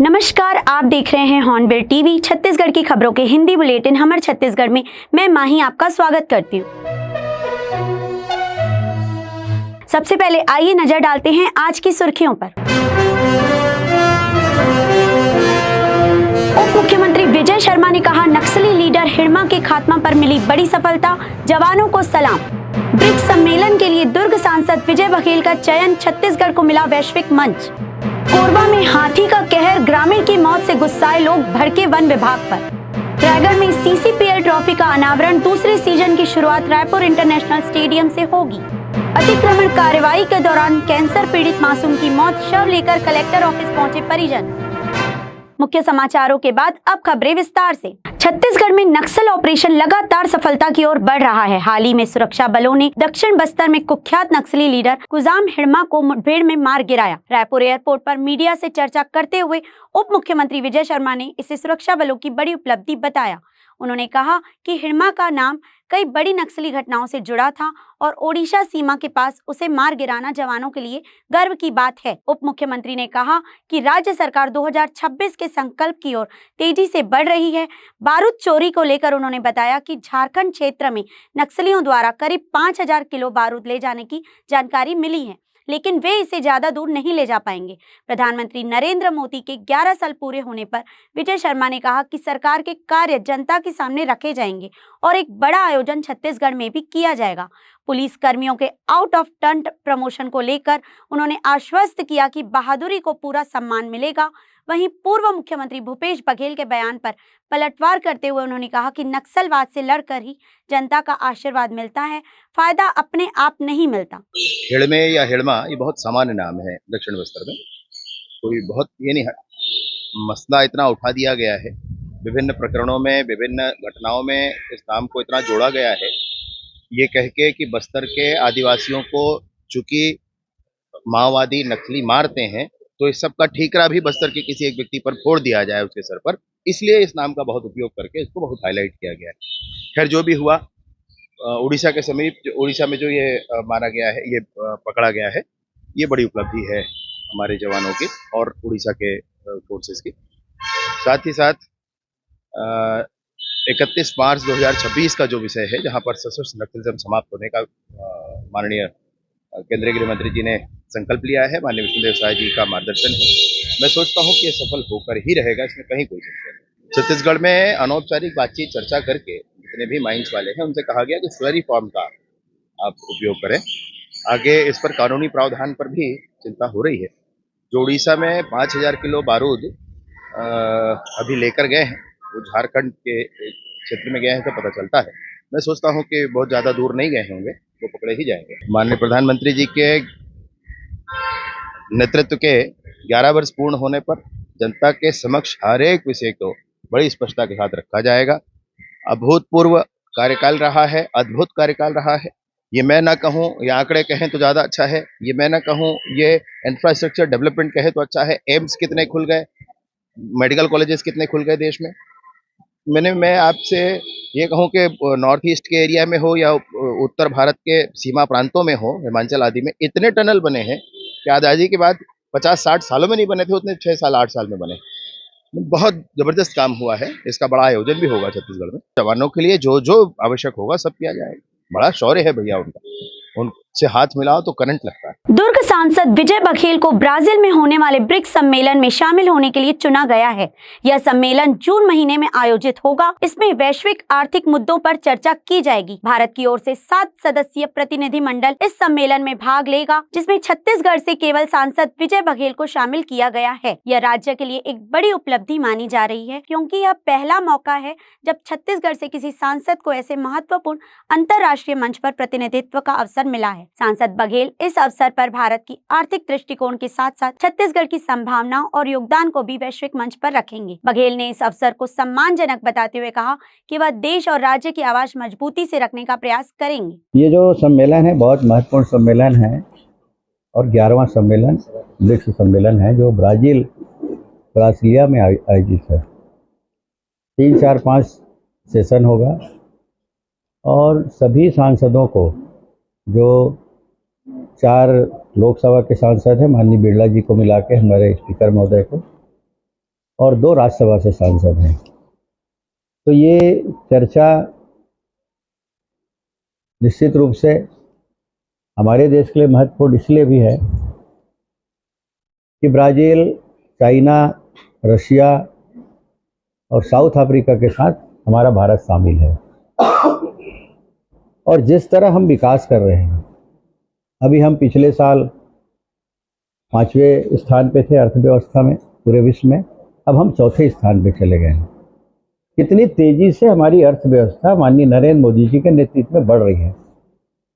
नमस्कार, आप देख रहे हैं हॉर्नबिल टीवी। छत्तीसगढ़ की खबरों के हिंदी बुलेटिन हमर छत्तीसगढ़ में मैं माही आपका स्वागत करती हूँ। सबसे पहले आइए नजर डालते हैं आज की सुर्खियों पर। उप मुख्यमंत्री विजय शर्मा ने कहा, नक्सली लीडर हिड़मा के खात्मा पर मिली बड़ी सफलता, जवानों को सलाम। ब्रिक्स सम्मेलन के लिए दुर्ग सांसद विजय बघेल का चयन, छत्तीसगढ़ को मिला वैश्विक मंच। कोरबा में हाथी का कहर, ग्रामीण की मौत से गुस्साए लोग भड़के वन विभाग पर। रायगढ़ में सीसीपीएल ट्रॉफी का अनावरण, दूसरे सीजन की शुरुआत रायपुर इंटरनेशनल स्टेडियम से होगी। अतिक्रमण कार्रवाई के दौरान कैंसर पीड़ित मासूम की मौत, शव लेकर कलेक्टर ऑफिस पहुंचे परिजन। मुख्य समाचारों के बाद अब खबरें विस्तार से। छत्तीसगढ़ में नक्सल ऑपरेशन लगातार सफलता की ओर बढ़ रहा है। हाल ही में सुरक्षा बलों ने दक्षिण बस्तर में कुख्यात नक्सली लीडर कुजाम हिड़मा को मुठभेड़ में मार गिराया। रायपुर एयरपोर्ट पर मीडिया से चर्चा करते हुए उप मुख्यमंत्री विजय शर्मा ने इसे सुरक्षा बलों की बड़ी उपलब्धि बताया। उन्होंने कहा कि हिड़मा का नाम कई बड़ी नक्सली घटनाओं से जुड़ा था और ओडिशा सीमा के पास उसे मार गिराना जवानों के लिए गर्व की बात है। उप मुख्यमंत्री ने कहा कि राज्य सरकार 2026 के संकल्प की ओर तेजी से बढ़ रही है। बारूद चोरी को लेकर उन्होंने बताया कि झारखंड क्षेत्र में नक्सलियों द्वारा करीब 5000 किलो बारूद ले जाने की जानकारी मिली है, लेकिन वे इसे ज्यादा दूर नहीं ले जा पाएंगे। प्रधानमंत्री नरेंद्र मोदी के 11 साल पूरे होने पर विजय शर्मा ने कहा कि सरकार के कार्य जनता के सामने रखे जाएंगे और एक बड़ा आयोजन छत्तीसगढ़ में भी किया जाएगा। पुलिस कर्मियों के आउट ऑफ टर्न प्रमोशन को लेकर उन्होंने आश्वस्त किया कि बहादुरी को पूरा सम्मान मिलेगा। वहीं पूर्व मुख्यमंत्री भूपेश बघेल के बयान पर पलटवार करते हुए उन्होंने कहा कि नक्सलवाद से लड़कर ही जनता का आशीर्वाद मिलता है, फायदा अपने आप नहीं मिलता। हिड़मे या हिड़मा ये बहुत सामान्य नाम है दक्षिण बस्तर में, कोई बहुत ये नहीं है। मसला इतना उठा दिया गया है, विभिन्न प्रकरणों में, विभिन्न घटनाओं में इस नाम को इतना जोड़ा गया है, ये कह के कि बस्तर के आदिवासियों को चूंकि माओवादी नक्सली मारते हैं तो इस सब का ठीकरा भी बस्तर के किसी एक व्यक्ति पर फोड़ दिया जाए उसके सर पर, इसलिए इस नाम का बहुत उपयोग करके इसको बहुत हाईलाइट किया गया है। खैर जो भी हुआ, उड़ीसा के समीप उड़ीसा में जो ये मारा गया है, ये पकड़ा गया है, ये बड़ी उपलब्धि है हमारे जवानों की और उड़ीसा के फोर्सेस की। साथ ही साथ 31 मार्च 2026 का जो विषय है, जहां पर सशस्त्र नक्सलिज्म समाप्त होने का माननीय केंद्रीय गृह मंत्री जी ने संकल्प लिया है, माननीय विष्णुदेव साय जी का मार्गदर्शन है। मैं सोचता हूं कि ये सफल होकर ही रहेगा, इसमें कहीं कोई संशय नहीं। छत्तीसगढ़ में अनौपचारिक बातचीत चर्चा करके जितने भी माइंस वाले हैं उनसे कहा गया कि स्लरी फॉर्म का आप उपयोग करें। आगे इस पर कानूनी प्रावधान पर भी चिंता हो रही है। जो उड़ीसा में 5000 किलो बारूद अभी लेकर गए हैं, वो झारखंड के क्षेत्र में गए हैं तो पता चलता है। मैं सोचता हूं कि बहुत ज़्यादा दूर नहीं गए होंगे, वो पकड़े ही जाएंगे। माननीय प्रधानमंत्री जी के नेतृत्व के 11 वर्ष पूर्ण होने पर जनता के समक्ष हर एक विषय को बड़ी स्पष्टता के साथ रखा जाएगा। अभूतपूर्व कार्यकाल रहा है, अद्भुत कार्यकाल रहा है। ये मैं ना कहूँ, ये आंकड़े कहें तो ज़्यादा अच्छा है। ये मैं ना कहूँ, ये इंफ्रास्ट्रक्चर डेवलपमेंट कहे तो अच्छा है। एम्स कितने खुल गए, मेडिकल कॉलेजेस कितने खुल गए देश में। मैं आपसे ये कहूँ कि नॉर्थ ईस्ट के एरिया में हो या उत्तर भारत के सीमा प्रांतों में हो, हिमाचल आदि में इतने टनल बने हैं कि आज़ादी के बाद 50-60 सालों में नहीं बने थे, उतने 6 साल 8 साल में बने। बहुत जबरदस्त काम हुआ है। इसका बड़ा आयोजन भी होगा छत्तीसगढ़ में। जवानों के लिए जो जो आवश्यक होगा सब किया जाएगा। बड़ा शौर्य है भैया उनका, उनसे हाथ मिलाओ तो करंट लगता है। दुर्ग सांसद विजय बघेल को ब्राजील में होने वाले ब्रिक्स सम्मेलन में शामिल होने के लिए चुना गया है। यह सम्मेलन जून महीने में आयोजित होगा। इसमें वैश्विक आर्थिक मुद्दों पर चर्चा की जाएगी। भारत की ओर से 7 सदस्यीय प्रतिनिधिमंडल इस सम्मेलन में भाग लेगा, जिसमें छत्तीसगढ़ से केवल सांसद विजय बघेल को शामिल किया गया है। यह राज्य के लिए एक बड़ी उपलब्धि मानी जा रही है, क्योंकि यह पहला मौका है जब छत्तीसगढ़ से किसी सांसद को ऐसे महत्वपूर्ण अंतर्राष्ट्रीय मंच पर प्रतिनिधित्व का अवसर मिला है। सांसद बघेल इस अवसर पर भारत की आर्थिक दृष्टिकोण के साथ साथ छत्तीसगढ़ की संभावनाओं और योगदान को भी वैश्विक मंच पर रखेंगे। बघेल ने इस अवसर को सम्मानजनक बताते हुए कहा कि वह देश और राज्य की आवाज मजबूती से रखने का प्रयास करेंगे। ये जो सम्मेलन है बहुत महत्वपूर्ण सम्मेलन है और 11वां सम्मेलन ब्रिक्स सम्मेलन है जो ब्राजीलिया में आयोजित है। 3, 4, 5 सेशन होगा और सभी सांसदों को, जो 4 लोकसभा के सांसद हैं, माननीय बिरला जी को मिला के, हमारे स्पीकर महोदय को, और 2 राज्यसभा से सांसद हैं। तो ये चर्चा निश्चित रूप से हमारे देश के लिए महत्वपूर्ण इसलिए भी है कि ब्राज़ील, चाइना, रशिया और साउथ अफ्रीका के साथ हमारा भारत शामिल है। और जिस तरह हम विकास कर रहे हैं, अभी हम पिछले साल 5वें स्थान पे थे अर्थव्यवस्था में पूरे विश्व में, अब हम 4थे स्थान पे चले गए हैं। कितनी तेज़ी से हमारी अर्थव्यवस्था माननीय नरेंद्र मोदी जी के नेतृत्व में बढ़ रही है,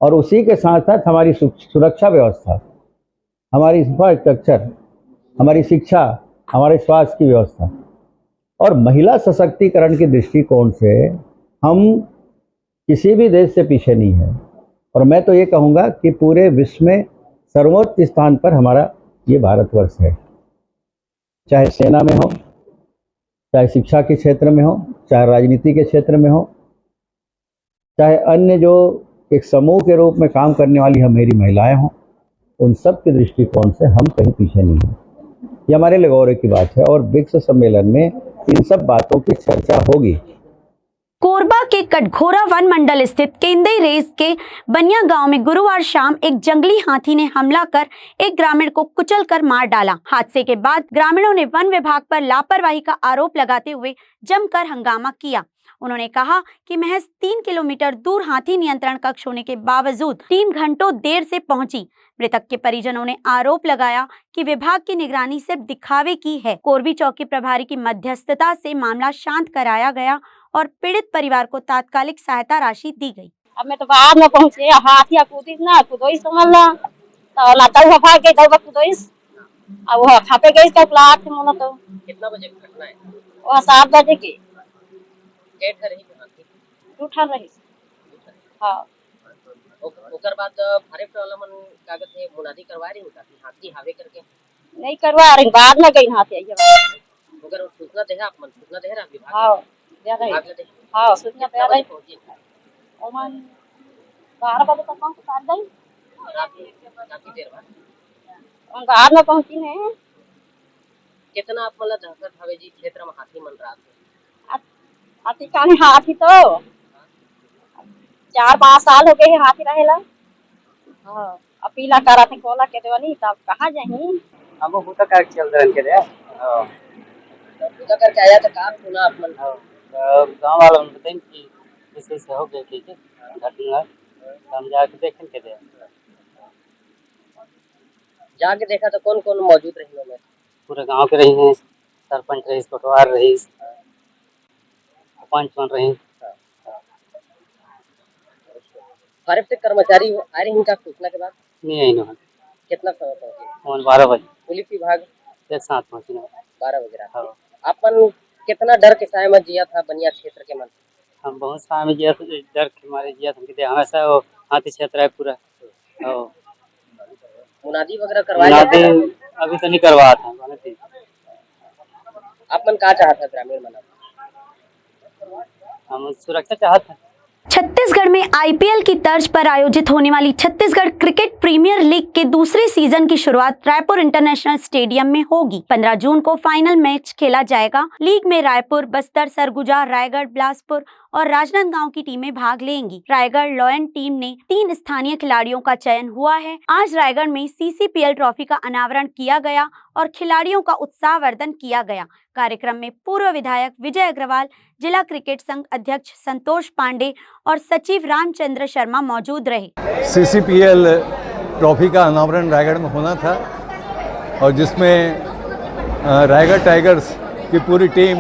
और उसी के साथ साथ हमारी सुरक्षा व्यवस्था, हमारी इंफ्रास्ट्रक्चर, हमारी शिक्षा, हमारे स्वास्थ्य की व्यवस्था और महिला सशक्तिकरण के दृष्टिकोण से हम किसी भी देश से पीछे नहीं है। और मैं तो ये कहूँगा कि पूरे विश्व में सर्वोच्च स्थान पर हमारा ये भारतवर्ष है, चाहे सेना में हो, चाहे शिक्षा के क्षेत्र में हो, चाहे राजनीति के क्षेत्र में हो, चाहे अन्य जो एक समूह के रूप में काम करने वाली हमारी महिलाएं हों, उन सब के दृष्टिकोण से हम कहीं पीछे नहीं हैं। ये हमारे लिए गौरव की बात है और ब्रिक्स सम्मेलन में इन सब बातों की चर्चा होगी। कोरबा के कटघोरा वन मंडल स्थित केंदई रेस के बनिया गांव में गुरुवार शाम एक जंगली हाथी ने हमला कर एक ग्रामीण को कुचलकर मार डाला। हादसे के बाद ग्रामीणों ने वन विभाग पर लापरवाही का आरोप लगाते हुए जमकर हंगामा किया। उन्होंने कहा कि महज 3 किलोमीटर दूर हाथी नियंत्रण कक्ष होने के बावजूद टीम घंटों देर से पहुंची। मृतक के परिजनों ने आरोप लगाया कि विभाग की निगरानी सिर्फ दिखावे की है। कोरबी चौकी प्रभारी की मध्यस्थता से मामला शांत कराया गया और पीड़ित परिवार को तात्कालिक सहायता राशि दी गई। अब मैं तो बाद में पहुंचे, हाथी कूदी ना कुदोई समझला तो लाता हुआ भाग गई दौड़ कुदोई, अब वो खापे गई तो लाख मोना। तो कितना बजे की घटना है? वो 7 बजे की गेट कर रही थी, उठा रही। हां ओकर बाद फॉरेस्ट वाला मन कागज है मुनादी करवा रही होता कि हाथी हावे करके नहीं करवा रही, बाद में गई हाथी आई अगर सूचना दे आप मन सूचना दे रहा विभाग। हां दे रही। हां सूचना दे रही। ओमन 12 बजे तक पहुंच गई, काफी देर बाद हम बाद में पहुंची है। कितना आप मतलब दहशत हवे जी क्षेत्र में हाथी मन रहा थे? हाथी का हाथी तो 4-5 साल हो गए हैं हाथी रहेला। हां अपीला करा थे कोला के देवनी, तब कहां जाही हम वो कर चल रहे के रे। हां पूजा करके आया तो काम सुना आप मन। गांव वालों ने बताया कि ऐसे हो गए कि घटना, हम जाके देखें के दे। जाके देखा तो कौन कौन मौजूद रही में? पूरे गांव के रही हैं, सरपंच रही, कोटवार रही, पंच बन रही। फॉरेस्ट के कर्मचारी आ रही इनका सूचना के बाद? नहीं आई ना। कितना समय पहुंचे? 12 बजे। पुलिस विभाग एक साथ पहुंची ना 12 बजे रात। अपन कितना डर के साय में जिया था बनिया क्षेत्र के मन? हम बहुत साय में जिया, डर के मारे जिया था। हमेशा वो हाथी क्षेत्र है पूरा। मुनादी वगैरह करवाया? अभी तो नहीं करवाया था। अपन क्या चाहता ग्रामीण मन? हम सुरक्षा चाहते हैं। छत्तीसगढ़ में आईपीएल की तर्ज पर आयोजित होने वाली छत्तीसगढ़ क्रिकेट प्रीमियर लीग के दूसरे सीजन की शुरुआत रायपुर इंटरनेशनल स्टेडियम में होगी। 15 जून को फाइनल मैच खेला जाएगा। लीग में रायपुर, बस्तर, सरगुजा, रायगढ़, बिलासपुर और राजनांदगांव की टीमें भाग लेंगी। रायगढ़ लॉयन टीम ने 3 स्थानीय खिलाड़ियों का चयन हुआ है। आज रायगढ़ में सीसीपीएल ट्रॉफी का अनावरण किया गया और खिलाड़ियों का उत्साहवर्धन किया गया। कार्यक्रम में पूर्व विधायक विजय अग्रवाल, जिला क्रिकेट संघ अध्यक्ष संतोष पांडे और सचिव रामचंद्र शर्मा मौजूद रहे। सीसीपीएल ट्रॉफी का अनावरण रायगढ़ में होना था और जिसमें रायगढ़ टाइगर्स की पूरी टीम,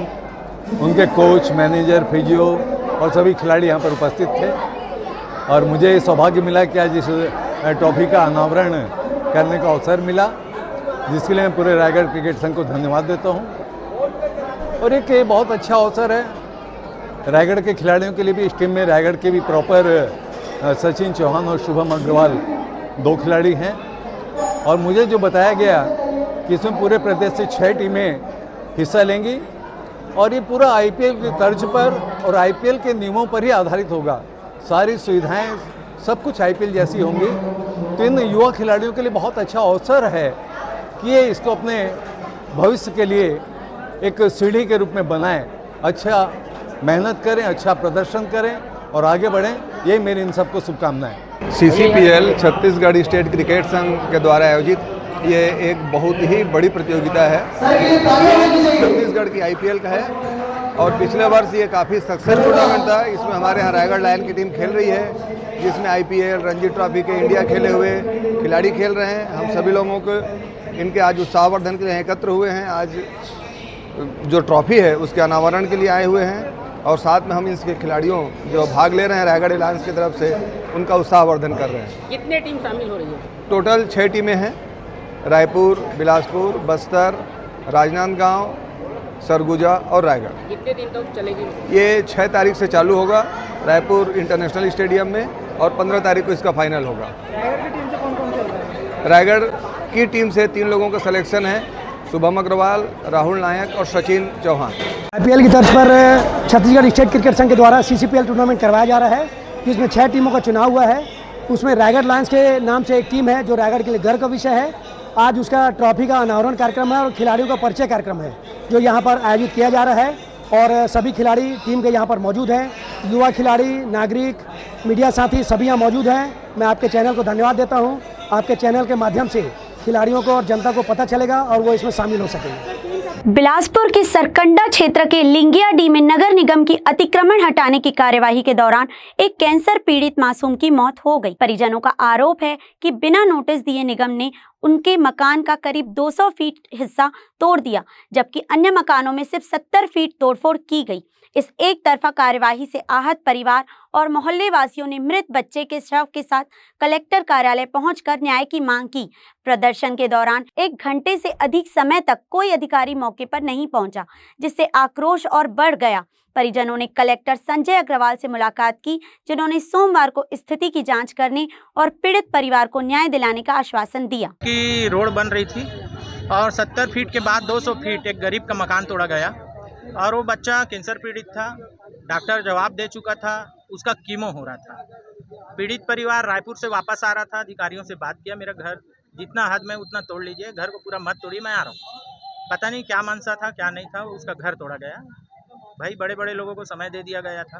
उनके कोच, मैनेजर, फिजियो और सभी खिलाड़ी यहाँ पर उपस्थित थे। और मुझे सौभाग्य मिला कि आज इस ट्रॉफी का अनावरण करने का अवसर मिला, जिसके लिए मैं पूरे रायगढ़ क्रिकेट संघ को धन्यवाद देता हूँ। और एक ये बहुत अच्छा अवसर है रायगढ़ के खिलाड़ियों के लिए भी। इस टीम में रायगढ़ के भी प्रॉपर सचिन चौहान और शुभम अग्रवाल 2 खिलाड़ी हैं। और मुझे जो बताया गया कि इसमें पूरे प्रदेश से 6 टीमें हिस्सा लेंगी और ये पूरा आईपीएल की तर्ज पर और आईपीएल के नियमों पर ही आधारित होगा। सारी सुविधाएं सब कुछ आईपीएल जैसी होंगी। तो इन युवा खिलाड़ियों के लिए बहुत अच्छा अवसर है कि ये इसको अपने भविष्य के लिए एक सीढ़ी के रूप में बनाएं, अच्छा मेहनत करें, अच्छा प्रदर्शन करें और आगे बढ़ें। यही मेरी इन सबको शुभकामनाएं। CCPL छत्तीसगढ़ स्टेट क्रिकेट संघ के द्वारा आयोजित ये एक बहुत ही बड़ी प्रतियोगिता है। छत्तीसगढ़ की IPL का है और पिछले वर्ष ये काफ़ी सक्सेस टूर्नामेंट था। इसमें हमारे यहाँ रायगढ़ लायन की टीम खेल रही है, जिसमें IPL रणजी ट्रॉफी के इंडिया खेले हुए खिलाड़ी खेल रहे हैं। हम सभी लोगों को इनके आज उत्साहवर्धन के लिए एकत्र हुए हैं। आज जो ट्रॉफी है उसके अनावरण के लिए आए हुए हैं और साथ में हम इसके खिलाड़ियों जो भाग ले रहे हैं रायगढ़ एलायंस की तरफ से, उनका उत्साहवर्धन कर रहे हैं। कितने टीम शामिल हो रही है? टोटल 6 टीमें हैं। रायपुर, बिलासपुर, बस्तर, राजनांदगांव, सरगुजा और रायगढ़। कितने दिन तक चलेगी? ये 6 तारीख से चालू होगा रायपुर इंटरनेशनल स्टेडियम में और 15 तारीख को इसका फाइनल होगा। रायगढ़ की टीम से 3 लोगों का सिलेक्शन है, शुभम अग्रवाल, राहुल नायक और सचिन चौहान। IPL की तर्ज पर छत्तीसगढ़ स्टेट क्रिकेट संघ के द्वारा CCPL टूर्नामेंट करवाया जा रहा है, जिसमें 6 टीमों का चुनाव हुआ है। उसमें रायगढ़ लायंस के नाम से एक टीम है जो रायगढ़ के लिए गर्व का विषय है। आज उसका ट्रॉफी का अनावरण कार्यक्रम है और खिलाड़ियों का परिचय कार्यक्रम है जो यहाँ पर आयोजित किया जा रहा है और सभी खिलाड़ी टीम के यहाँ पर मौजूद हैं। युवा खिलाड़ी, नागरिक, मीडिया साथी सभी यहाँ मौजूद हैं। मैं आपके चैनल को धन्यवाद देता हूँ। आपके चैनल के माध्यम से खिलाड़ियों को और जनता को पता चलेगा और वो इसमें शामिल हो सकेंगे। बिलासपुर के सरकंडा क्षेत्र के लिंगियाडी में नगर निगम की अतिक्रमण हटाने की कार्यवाही के दौरान एक कैंसर पीड़ित मासूम की मौत हो गई। परिजनों का आरोप है कि बिना नोटिस दिए निगम ने उनके मकान का करीब 200 फीट हिस्सा तोड़ दिया, जबकि अन्य मकानों में सिर्फ 70 फीट तोड़फोड़ की गई। इस एक तरफा कार्यवाही से आहत परिवार और मोहल्ले वासियों ने मृत बच्चे के शव के साथ कलेक्टर कार्यालय पहुंचकर न्याय की मांग की। प्रदर्शन के दौरान 1 घंटे से अधिक समय तक कोई अधिकारी मौके पर नहीं पहुंचा, जिससे आक्रोश और बढ़ गया। परिजनों ने कलेक्टर संजय अग्रवाल से मुलाकात की, जिन्होंने सोमवार को स्थिति की जांच करने और पीड़ित परिवार को न्याय दिलाने का आश्वासन दिया। की रोड बन रही थी और 70 फीट के बाद 200 फीट एक गरीब का मकान तोड़ा गया और वो बच्चा कैंसर पीड़ित था। डॉक्टर जवाब दे चुका था, उसका कीमो हो रहा था। पीड़ित परिवार रायपुर से वापस आ रहा था। अधिकारियों से बात किया, मेरा घर जितना हद में उतना तोड़ लीजिए, घर को पूरा मत तोड़िए, मैं आ रहा हूँ। पता नहीं क्या मनसा था क्या नहीं था, उसका घर तोड़ा गया। भाई बड़े बड़े लोगों को समय दे दिया गया था,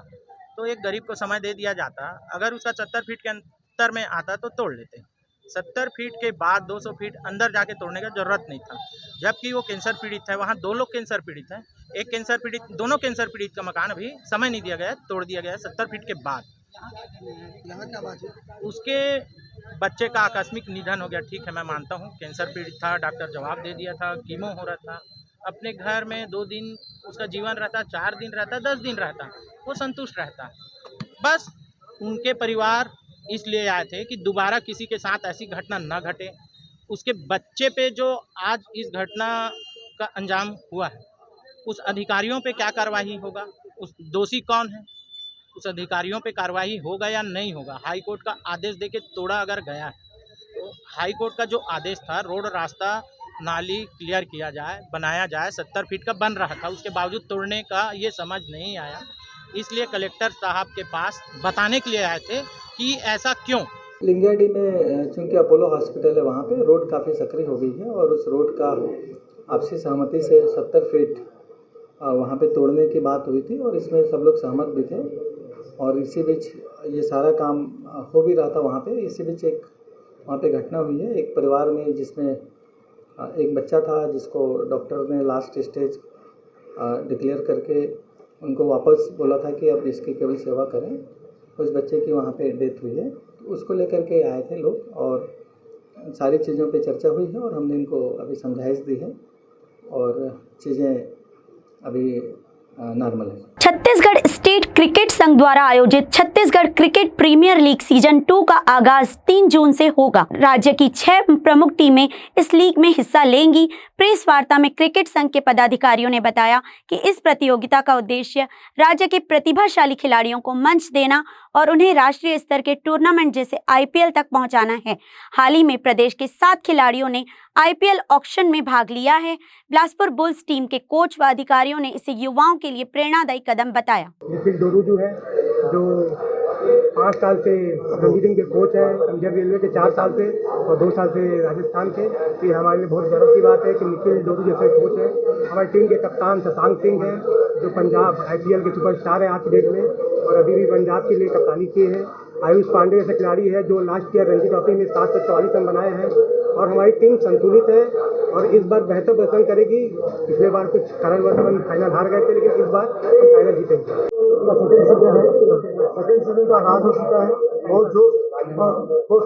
तो एक गरीब को समय दे दिया जाता। अगर उसका 70 फीट के अंतर में आता तो तोड़ लेते। 70 फीट के बाद 200 फीट अंदर जाके तोड़ने का जरूरत नहीं था, जबकि वो कैंसर पीड़ित है। वहाँ 2 लोग कैंसर पीड़ित हैं, एक कैंसर पीड़ित, दोनों कैंसर पीड़ित का मकान अभी समय नहीं दिया गया, तोड़ दिया गया 70 फीट के बाद। यहाँ क्या बात है? उसके बच्चे का आकस्मिक निधन हो गया। ठीक है, मैं मानता हूँ कैंसर पीड़ित था, डॉक्टर जवाब दे दिया था, कीमो हो रहा था। अपने घर में 2 दिन उसका जीवन रहता, 4 दिन रहता, 10 दिन रहता, वो संतुष्ट रहता। बस उनके परिवार इसलिए आए थे कि दोबारा किसी के साथ ऐसी घटना न घटे। उसके बच्चे पे जो आज इस घटना का अंजाम हुआ है, उस अधिकारियों पे क्या कार्रवाई होगा, उस दोषी कौन है, उस अधिकारियों पे कार्रवाई होगा या नहीं होगा। हाई कोर्ट का आदेश देके तोड़ा अगर गया है, तो हाई कोर्ट का जो आदेश था, रोड, रास्ता, नाली क्लियर किया जाए, बनाया जाए। 70 फीट का बन रहा था, उसके बावजूद तोड़ने का ये समझ नहीं आया। इसलिए कलेक्टर साहब के पास बताने के लिए आए थे कि ऐसा क्यों। लिंगियाडी में चूँकि अपोलो हॉस्पिटल है, वहाँ पे रोड काफ़ी सक्रिय हो गई है और उस रोड का आपसी सहमति से 70 फीट वहाँ पे तोड़ने की बात हुई थी और इसमें सब लोग सहमत भी थे। और इसी बीच ये सारा काम हो भी रहा था वहाँ पे। इसी बीच एक वहाँ पे घटना हुई है, एक परिवार में जिसमें एक बच्चा था जिसको डॉक्टर ने लास्ट स्टेज डिक्लेयर करके उनको वापस बोला था कि अब इसकी केवल सेवा करें। उस बच्चे की वहाँ पे डेथ हुई है, तो उसको लेकर के आए थे लोग और सारी चीज़ों पे चर्चा हुई है और हमने इनको अभी समझाइश दी है और चीज़ें अभी नॉर्मल है। छत्तीसगढ़ स्टेट क्रिकेट संघ द्वारा आयोजित Chhattisgarh cricket premier league season 2 का आगाज 3 जून से होगा। राज्य की 6 प्रमुख टीमें इस लीग में हिस्सा लेंगी। प्रेस वार्ता में क्रिकेट संघ के पदाधिकारियों ने बताया कि इस प्रतियोगिता का उद्देश्य राज्य के प्रतिभाशाली खिलाड़ियों को मंच देना और उन्हें राष्ट्रीय स्तर के टूर्नामेंट जैसे IPL तक पहुंचाना है। हाल ही में प्रदेश के 7 खिलाड़ियों ने IPL ऑक्शन में भाग लिया है। बिलासपुर बुल्स टीम के कोच व अधिकारियों ने इसे युवाओं के लिए प्रेरणादायी कदम बताया। निखिल डोरू जो है, जो 5 साल से रणजी टीम के कोच हैं, इंडियन रेलवे के 4 साल से और 2 साल से राजस्थान के। तो ये हमारे लिए बहुत गर्व की बात है कि निखिल डोरू जैसे कोच हैं। हमारी टीम के कप्तान शशांक सिंह हैं, जो पंजाब IPL के सुपरस्टार हैं आज की डेट में और अभी भी पंजाब के लिए कप्तानी किए हैं। आयुष पांडे जैसे खिलाड़ी है जो लास्ट ईयर रणजी ट्रॉफी में 744 रन बनाए हैं। और हमारी टीम संतुलित है और इस बार बेहतर प्रदर्शन करेगी। पिछले बार कुछ कारणवश हम फाइनल हार गए थे, लेकिन इस बार हम फाइनल जीतेंगे। सेकेंड सीजन का आगाज हो चुका है, बहुत जोश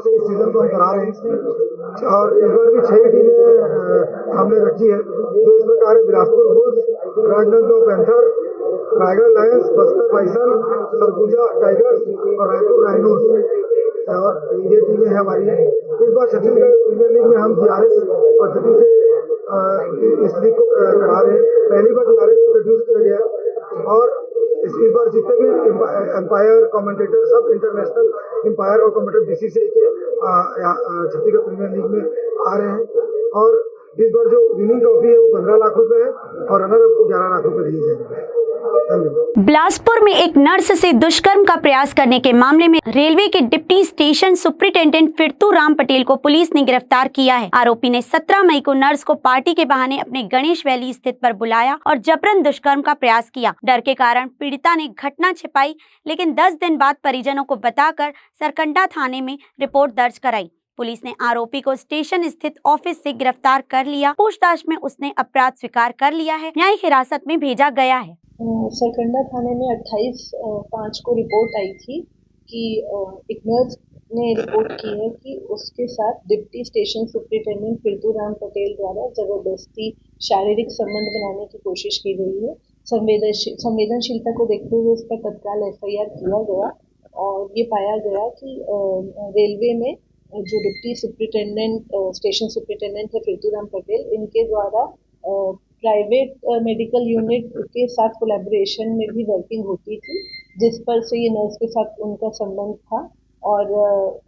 से इस सीजन को हम करा रहे हैं और इस बार भी 6 टीमें हमने रखी है जो इस प्रकार है: Bilaspur bulls, Rajnandgaon panther, Raigarh Lions, Bastar bison, Surguja tigers और रायपुर राइनोस। और ये टीमें हैं हमारी। इस बार छत्तीसगढ़ प्रीमियर लीग में हम DRS पद्धति से इस लीग को करा रहे हैं। पहली बार DRS इंट्रोड्यूस किया गया और इस बार जितने भी एम्पायर कमेंटेटर सब इंटरनेशनल एम्पायर और कमेंटेटर BCCI के छत्तीसगढ़ प्रीमियर लीग में आ रहे हैं। और इस बार जो विनिंग ट्रॉफी है वो 15 लाख रुपए है और रनर अप को 11 लाख रुपए दिए जाएंगे। बिलासपुर में एक नर्स से दुष्कर्म का प्रयास करने के मामले में रेलवे के deputy station superintendent Firtu Ram Patel को पुलिस ने गिरफ्तार किया है। आरोपी ने 17 मई को नर्स को पार्टी के बहाने अपने गणेश वैली स्थित पर बुलाया और जबरन दुष्कर्म का प्रयास किया। डर के कारण पीड़िता ने घटना छिपाई, लेकिन 10 दिन बाद परिजनों को बताकर सरकंडा थाने में रिपोर्ट दर्ज कराई। पुलिस ने आरोपी को स्टेशन स्थित ऑफिस से गिरफ्तार कर लिया। पूछताछ में उसने अपराध स्वीकार कर लिया है। न्यायिक हिरासत में भेजा गया है। सरकंडा थाने में 28/5 को रिपोर्ट आई थी कि एक नर्स ने रिपोर्ट की है कि उसके साथ deputy station superintendent Firtu Ram Patel द्वारा जबरदस्ती शारीरिक संबंध बनाने की कोशिश की गई है। संवेदनशीलता को देखते हुए उस पर तत्काल FIR किया गया और ये पाया गया कि रेलवे में जो डिप्टी सुपरिटेंडेंट स्टेशन सुपरिटेंडेंट है फिरतू राम पटेल, इनके द्वारा प्राइवेट मेडिकल यूनिट के साथ कोलैबोरेशन में भी वर्किंग होती थी, जिस पर से ये नर्स के साथ उनका संबंध था और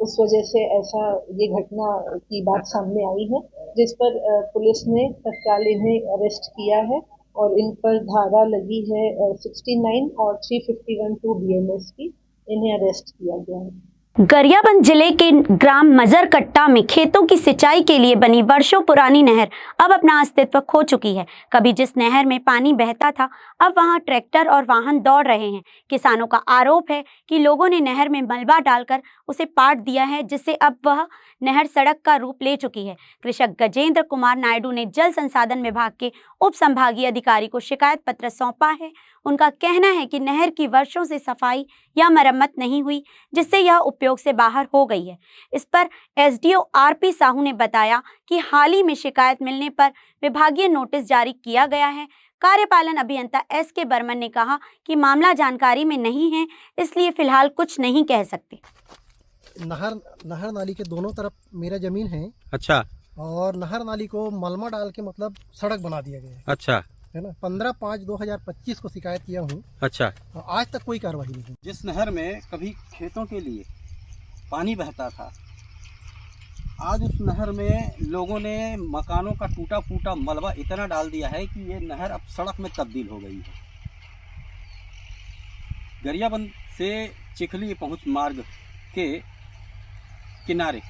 उस वजह से ऐसा ये घटना की बात सामने आई है, जिस पर पुलिस ने तत्काल इन्हें अरेस्ट किया है और इन पर धारा लगी है 69 और 351(2) BNS की। इन्हें अरेस्ट किया गया है। गरियाबंद जिले के ग्राम मजरकट्टा में खेतों की सिंचाई के लिए बनी वर्षों पुरानी नहर अब अपना अस्तित्व खो चुकी है। कभी जिस नहर में पानी बहता था, अब वहां ट्रैक्टर और वाहन दौड़ रहे हैं। किसानों का आरोप है कि लोगों ने नहर में मलबा डालकर उसे पाट दिया है, जिससे अब वह नहर सड़क का रूप ले चुकी है। कृषक गजेंद्र कुमार नायडू ने जल संसाधन विभाग के उप संभागीय अधिकारी को शिकायत पत्र सौंपा है। उनका कहना है कि नहर की वर्षों से सफाई या मरम्मत नहीं हुई, जिससे यह उपयोग से बाहर हो गई है। इस पर SDO RP साहू ने बताया कि हाल ही में शिकायत मिलने पर विभागीय नोटिस जारी किया गया है। कार्यपालन अभियंता SK बर्मन ने कहा कि मामला जानकारी में नहीं है, इसलिए फिलहाल कुछ नहीं कह सकते। नहर नाली के दोनों तरफ मेरा जमीन है। अच्छा। और नहर नाली को मलमा डाल के मतलब सड़क बना दिया गया है। अच्छा। है ना। 15/5/2025 को शिकायत किया हूँ। अच्छा। आज तक कोई कार्रवाई नहीं हुई। जिस नहर में कभी खेतों के लिए पानी बहता था, आज उस नहर में लोगों ने मकानों का टूटा फूटा मलबा इतना डाल दिया है कि ये नहर अब सड़क में तब्दील हो गई है। गरियाबंद से चिखली पहुंच मार्ग के किनारे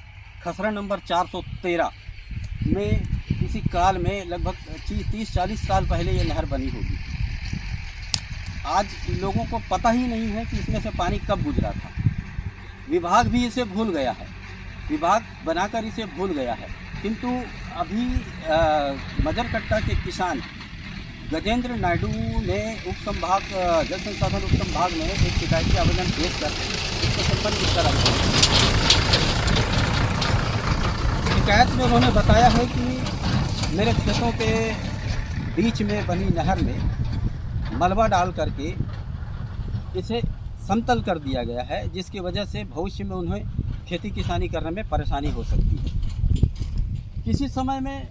खसरा नंबर 413 में किसी काल में लगभग 30-40 साल पहले ये नहर बनी होगी। आज लोगों को पता ही नहीं है कि इसमें से पानी कब गुजरा था। विभाग भी इसे भूल गया है, विभाग बनाकर इसे भूल गया है। किंतु अभी मजरकट्टा के किसान गजेंद्र नायडू ने जल संसाधन उप संभाग में एक शिकायती आवेदन पेश कर इसको संबंधित करा है। शिकायत में उन्होंने बताया है कि मेरे खेतों के बीच में बनी नहर में मलबा डाल करके इसे समतल कर दिया गया है, जिसकी वजह से भविष्य में उन्हें खेती किसानी करने में परेशानी हो सकती है। किसी समय में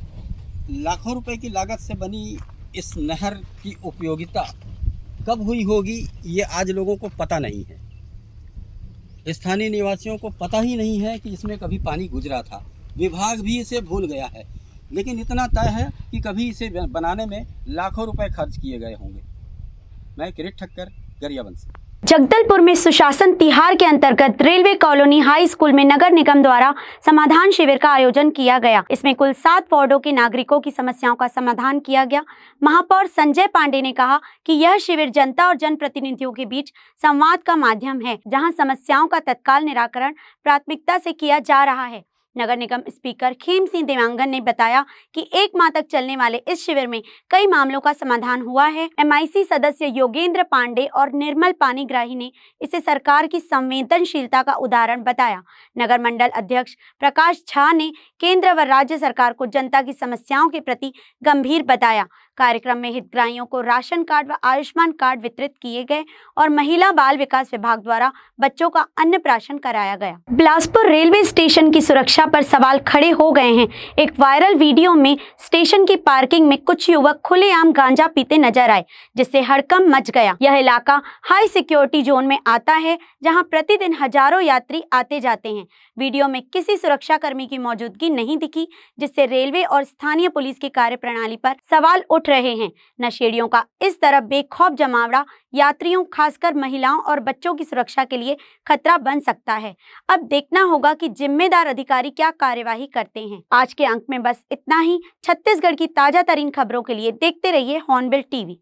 लाखों रुपए की लागत से बनी इस नहर की उपयोगिता कब हुई होगी, ये आज लोगों को पता नहीं है। स्थानीय निवासियों को पता ही नहीं है कि इसमें कभी पानी गुजरा था। विभाग भी इसे भूल गया है, लेकिन इतना तय है कि कभी इसे बनाने में लाखों रुपए खर्च किए गए होंगे। मैं किरीट ठक्कर, गरियाबंद से। जगदलपुर में सुशासन तिहार के अंतर्गत रेलवे कॉलोनी हाई स्कूल में नगर निगम द्वारा समाधान शिविर का आयोजन किया गया। इसमें कुल 7 वार्डों के नागरिकों की समस्याओं का समाधान किया गया। महापौर संजय पांडे ने कहा कि यह शिविर जनता और जनप्रतिनिधियों के बीच संवाद का माध्यम है, जहां समस्याओं का तत्काल निराकरण प्राथमिकता से किया जा रहा है। नगर निगम स्पीकर खेम सिंह देवांगन ने बताया कि 1 माह तक चलने वाले इस शिविर में कई मामलों का समाधान हुआ है। MIC सदस्य योगेंद्र पांडे और निर्मल पानीग्राही ने इसे सरकार की संवेदनशीलता का उदाहरण बताया। नगर मंडल अध्यक्ष प्रकाश झा ने केंद्र व राज्य सरकार को जनता की समस्याओं के प्रति गंभीर बताया। कार्यक्रम में हितग्राहियों को राशन कार्ड व आयुष्मान कार्ड वितरित किए गए और महिला बाल विकास विभाग द्वारा बच्चों का अन्नप्राशन कराया गया। बिलासपुर रेलवे स्टेशन की सुरक्षा पर सवाल खड़े हो गए हैं। एक वायरल वीडियो में स्टेशन की पार्किंग में कुछ युवक खुलेआम गांजा पीते नजर आए, जिससे हड़कंप मच गया। यह इलाका हाई सिक्योरिटी जोन में आता है, जहां प्रतिदिन हजारों यात्री आते जाते हैं। वीडियो में किसी सुरक्षा कर्मी की मौजूदगी नहीं दिखी, जिससे रेलवे और स्थानीय पुलिस की कार्यप्रणाली पर सवाल उठ रहे हैं। नशेड़ियों का इस तरह बेखौफ जमावड़ा यात्रियों, खासकर महिलाओं और बच्चों की सुरक्षा के लिए खतरा बन सकता है। अब देखना होगा कि जिम्मेदार अधिकारी क्या कार्यवाही करते हैं। आज के अंक में बस इतना ही। छत्तीसगढ़ की ताजा तरीन खबरों के लिए देखते रहिए हॉर्नबिल टीवी।